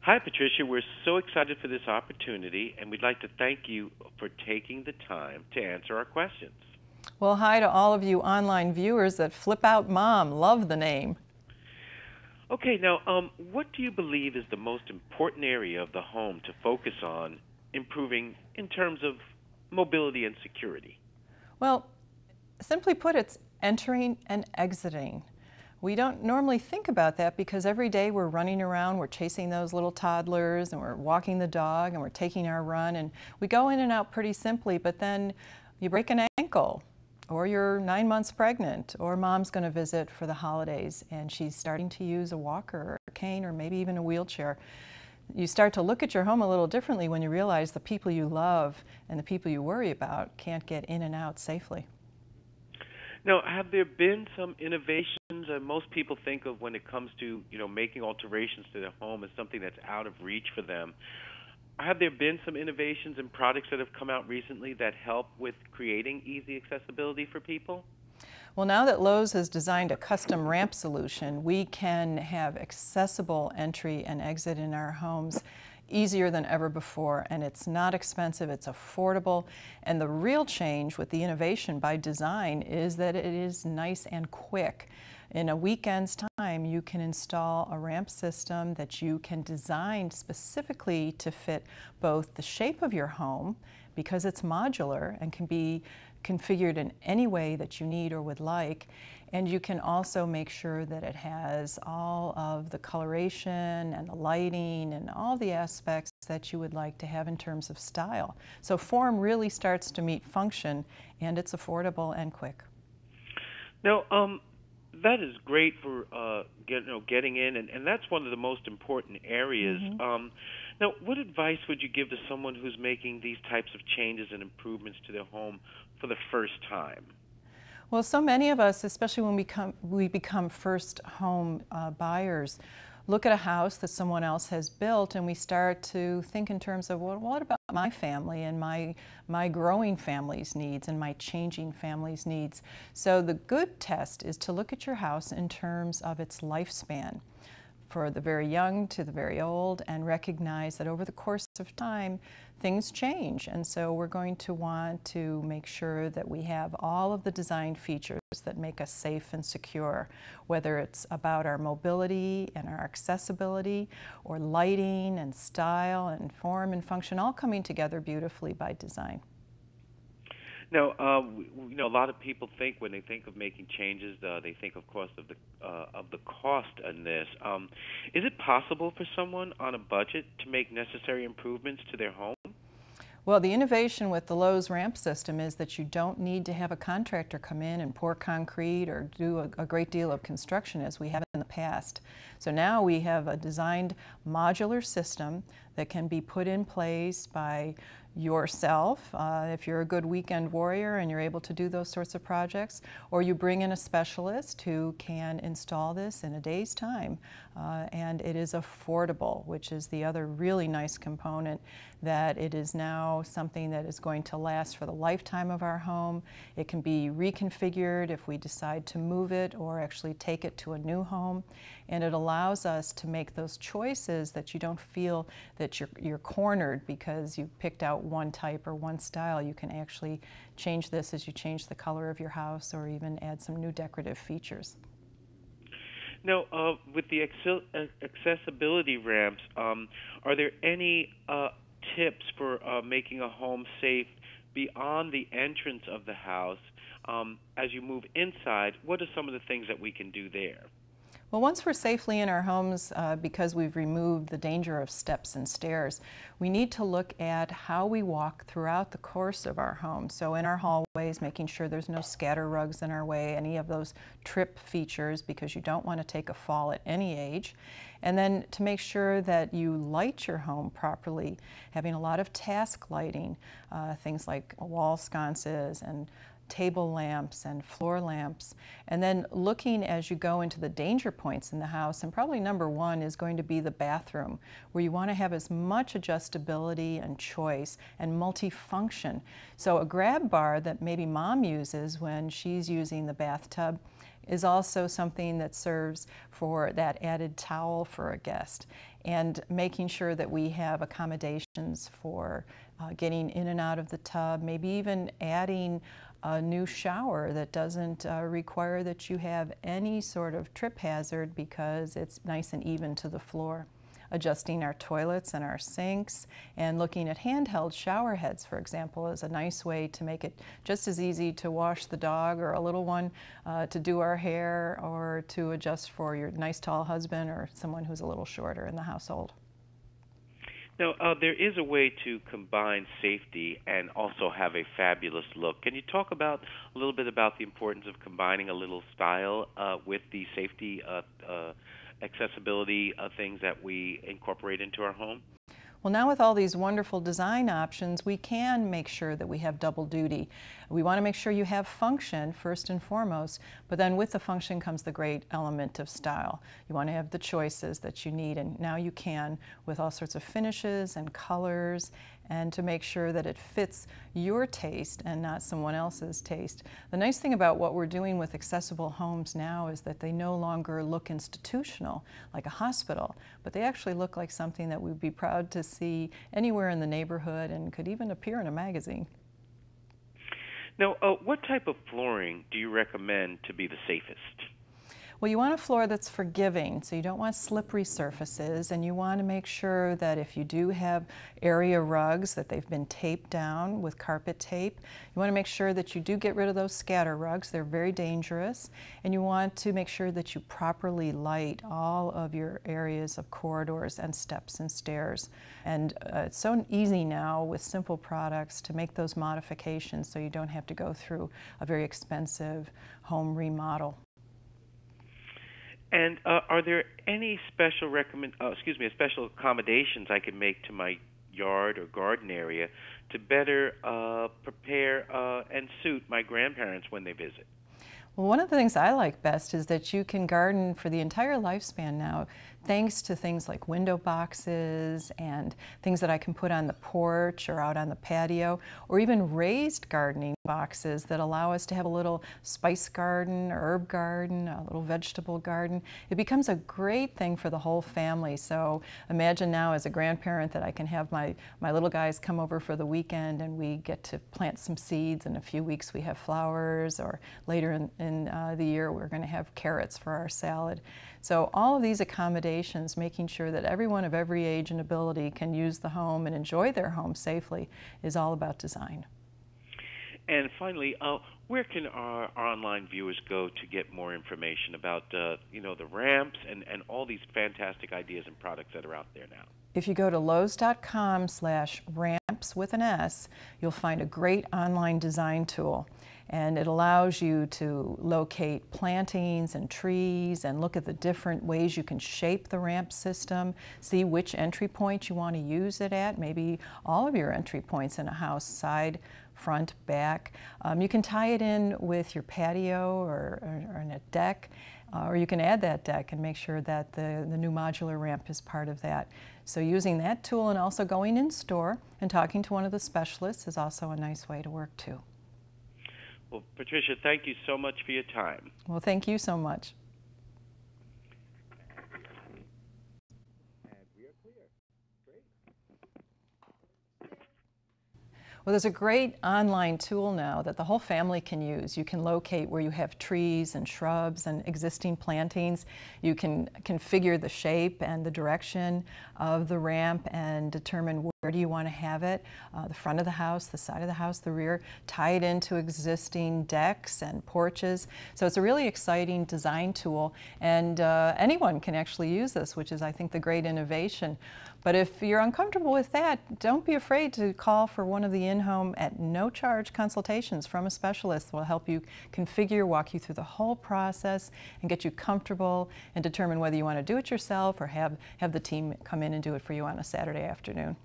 Hi, Patricia. We're so excited for this opportunity, and we'd like to thank you for taking the time to answer our questions. Well, hi to all of you online viewers at Flip Out Mom. Love the name. Okay, now, what do you believe is the most important area of the home to focus on improving in terms of mobility and security? Well, simply put, it's entering and exiting. We don't normally think about that because every day we're running around, we're chasing those little toddlers, and we're walking the dog, and we're taking our run, and we go in and out pretty simply, but then you break an ankle, or you're 9 months pregnant, or mom's going to visit for the holidays, and she's starting to use a walker or a cane or maybe even a wheelchair. You start to look at your home a little differently when you realize the people you love and the people you worry about can't get in and out safely. Now, have there been some innovations most people think of when it comes to, making alterations to their home as something that's out of reach for them? Have there been some innovations and products that have come out recently that help with creating easy accessibility for people? Well, now that Lowe's has designed a custom ramp solution, we can have accessible entry and exit in our homes easier than ever before, and it's not expensive, it's affordable, and the real change with the innovation by design is that it is nice and quick. In a weekend's time, you can install a ramp system that you can design specifically to fit both the shape of your home, because it's modular and can be configured in any way that you need or would like, and you can also make sure that it has all of the coloration and the lighting and all the aspects that you would like to have in terms of style. So form really starts to meet function, and it's affordable and quick. Now, that is great for getting in, and that's one of the most important areas. Mm-hmm. Now, what advice would you give to someone who's making these types of changes and improvements to their home for the first time? Well, so many of us, especially when we become first home buyers, look at a house that someone else has built, and we start to think in terms of, well, what about my family and my growing family's needs and my changing family's needs? So the good test is to look at your house in terms of its lifespan, for the very young to the very old, and recognize that over the course of time, things change. And so we're going to want to make sure that we have all of the design features that make us safe and secure, whether it's about our mobility and our accessibility, or lighting and style and form and function, all coming together beautifully by design. Now, a lot of people think when they think of making changes, they think, of course, of the cost in this. Is it possible for someone on a budget to make necessary improvements to their home? Well, the innovation with the Lowe's ramp system is that you don't need to have a contractor come in and pour concrete or do a great deal of construction as we have in the past. So now we have a designed modular system that can be put in place by yourself, if you're a good weekend warrior and you're able to do those sorts of projects, or you bring in a specialist who can install this in a day's time. And it is affordable, which is the other really nice component, that it is now something that is going to last for the lifetime of our home. It can be reconfigured if we decide to move it or actually take it to a new home. And it allows us to make those choices that you don't feel that you're cornered because you picked out one type or one style. You can actually change this as you change the color of your house or even add some new decorative features. Now, with the accessibility ramps, are there any tips for making a home safe beyond the entrance of the house? As you move inside, what are some of the things that we can do there? Well, once we're safely in our homes, because we've removed the danger of steps and stairs, we need to look at how we walk throughout the course of our home. So in our hallways, making sure there's no scatter rugs in our way, any of those trip features, because you don't want to take a fall at any age. And then to make sure that you light your home properly, having a lot of task lighting, things like wall sconces and table lamps and floor lamps, and then looking as you go into the danger points in the house. And probably number one is going to be the bathroom, where you want to have as much adjustability and choice and multifunction. So a grab bar that maybe mom uses when she's using the bathtub is also something that serves for that added towel for a guest. and making sure that we have accommodations for getting in and out of the tub, maybe even adding a new shower that doesn't require that you have any sort of trip hazard because it's nice and even to the floor. Adjusting our toilets and our sinks, and looking at handheld shower heads, for example, is a nice way to make it just as easy to wash the dog or a little one, to do our hair, or to adjust for your nice tall husband or someone who's a little shorter in the household. Now, there is a way to combine safety and also have a fabulous look. Can you talk a little bit about the importance of combining a little style with the safety accessibility things that we incorporate into our home? Well, now with all these wonderful design options, we can make sure that we have double duty. We want to make sure you have function first and foremost, but then with the function comes the great element of style. You want to have the choices that you need, and now you can with all sorts of finishes and colors, and to make sure that it fits your taste and not someone else's taste. The nice thing about what we're doing with accessible homes now is that they no longer look institutional, like a hospital, but they actually look like something that we'd be proud to see anywhere in the neighborhood and could even appear in a magazine. Now, what type of flooring do you recommend to be the safest? Well, you want a floor that's forgiving, so you don't want slippery surfaces, and you want to make sure that if you do have area rugs that they've been taped down with carpet tape. You want to make sure that you do get rid of those scatter rugs. They're very dangerous, and you want to make sure that you properly light all of your areas of corridors and steps and stairs. And it's so easy now with simple products to make those modifications so you don't have to go through a very expensive home remodel. And are there any special special accommodations I can make to my yard or garden area to better prepare and suit my grandparents when they visit? Well, one of the things I like best is that you can garden for the entire lifespan now, thanks to things like window boxes and things that I can put on the porch or out on the patio, or even raised gardening boxes that allow us to have a little spice garden, herb garden, a little vegetable garden. It becomes a great thing for the whole family. So imagine now as a grandparent that I can have my little guys come over for the weekend and we get to plant some seeds. In a few weeks we have flowers, or later in the year we're going to have carrots for our salad. So all of these accommodations, making sure that everyone of every age and ability can use the home and enjoy their home safely, is all about design. And finally, where can our online viewers go to get more information about the ramps and all these fantastic ideas and products that are out there now? If you go to Lowe's.com/ramps with an S, you'll find a great online design tool. And it allows you to locate plantings and trees and look at the different ways you can shape the ramp system, see which entry point you want to use it at, maybe all of your entry points in a house, side, front, back. You can tie it in with your patio or in a deck, or you can add that deck and make sure that the new modular ramp is part of that. So using that tool and also going in store and talking to one of the specialists is also a nice way to work too. Well, Patricia, thank you so much for your time. Well, thank you so much. And we are clear. Great. Well, there's a great online tool now that the whole family can use. You can locate where you have trees and shrubs and existing plantings. You can configure the shape and the direction of the ramp and determine where do you want to have it, the front of the house, the side of the house, the rear, tie it into existing decks and porches. So it's a really exciting design tool, and anyone can actually use this, which is, I think, the great innovation. But if you're uncomfortable with that, don't be afraid to call for one of the in-home at no charge consultations from a specialist who will help you configure, walk you through the whole process and get you comfortable and determine whether you want to do it yourself or have the team come in and do it for you on a Saturday afternoon.